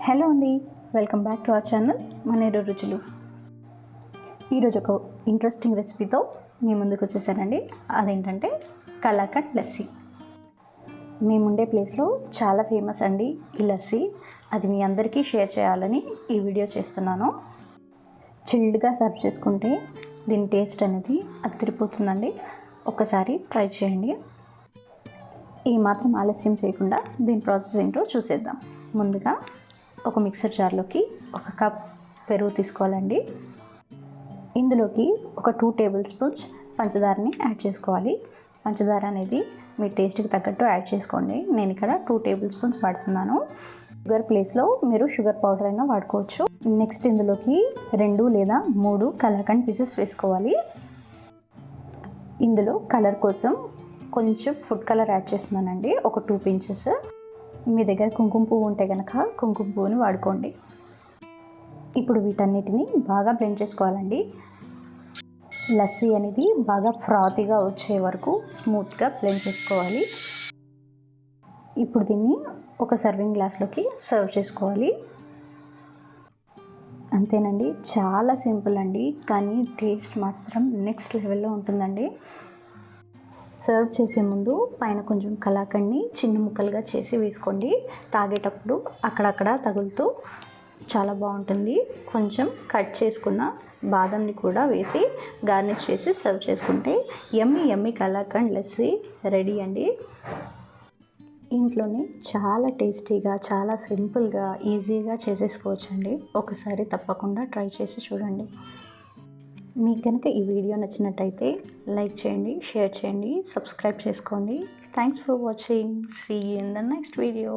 Hello అండి, welcome back to our channel Maneru రుచులు. ఈరోజు ఒక ఇంట్రెస్టింగ్ రెసిపీతో మీ ముందుకు వచ్చేసానండి. అదేంటంటే కలాకండ్ లస్సీ. మేముండే ప్లేస్లో చాలా ఫేమస్ అండి ఈ లస్సీ. అది మీ అందరికీ షేర్ చేయాలని ఈ వీడియో చేస్తున్నాను. చిల్డ్గా సర్వ్ చేసుకుంటే దీని టేస్ట్ అనేది అదిరిపోతుందండి. ఒకసారి ట్రై చేయండి. ఈ మాత్రం ఆలస్యం చేయకుండా దీని ప్రాసెస్ ఏంటో చూసేద్దాం. ముందుగా ఒక మిక్సర్ జార్లోకి 1 కప్ పెరుగు తీసుకోవాలండి. ఇందులోకి ఒక 2 టేబుల్ స్పూన్స్ పంచదారని యాడ్ చేసుకోవాలి. పంచదార అనేది మీ టేస్ట్కి తగ్గట్టు యాడ్ చేసుకోండి. నేను ఇక్కడ 2 టేబుల్ స్పూన్స్ వాడుతున్నాను. షుగర్ ప్లేస్లో మీరు షుగర్ పౌడర్ అయినా వాడుకోవచ్చు. నెక్స్ట్ ఇందులోకి 2 లేదా 3 కలాకండ్ పీసెస్ వేసుకోవాలి. ఇందులో కలర్ కోసం కొంచెం ఫుడ్ కలర్ యాడ్ చేస్తున్నానండి, ఒక 2 పించెస్. మీ దగ్గర కుంకుమ పువ్వు ఉంటే కనుక కుంకుమ పువ్వుని వాడుకోండి. ఇప్పుడు వీటన్నిటిని బాగా బ్లెండ్ చేసుకోవాలండి. లస్సీ అనేది బాగా ఫ్రాతీగా వచ్చే వరకు స్మూత్గా బ్లెండ్ చేసుకోవాలి. ఇప్పుడు దీన్ని ఒక సర్వింగ్ గ్లాస్లోకి సర్వ్ చేసుకోవాలి. అంతేనండి, చాలా సింపుల్ అండి, కానీ టేస్ట్ మాత్రం నెక్స్ట్ లెవెల్లో ఉంటుందండి. సర్వ్ చేసే ముందు పైన కొంచెం కలాకండ్ని చిన్న ముక్కలుగా చేసి వేసుకోండి. తాగేటప్పుడు అక్కడక్కడ తగులుతూ చాలా బాగుంటుంది. కొంచెం కట్ చేసుకున్న బాదంని కూడా వేసి గార్నిష్ చేసి సర్వ్ చేసుకుంటే యమ్మీ యమ్మీ కలాకండ్ లస్సీ రెడీ అండి. ఇంట్లోనే చాలా టేస్టీగా, చాలా సింపుల్గా, ఈజీగా చేసేసుకోవచ్చండి. ఒకసారి తప్పకుండా ట్రై చేసి చూడండి. మీకు కనుక ఈ వీడియో నచ్చినట్టయితే లైక్ చేయండి, షేర్ చేయండి, సబ్స్క్రైబ్ చేసుకోండి. Thanks for watching. See you in the next video.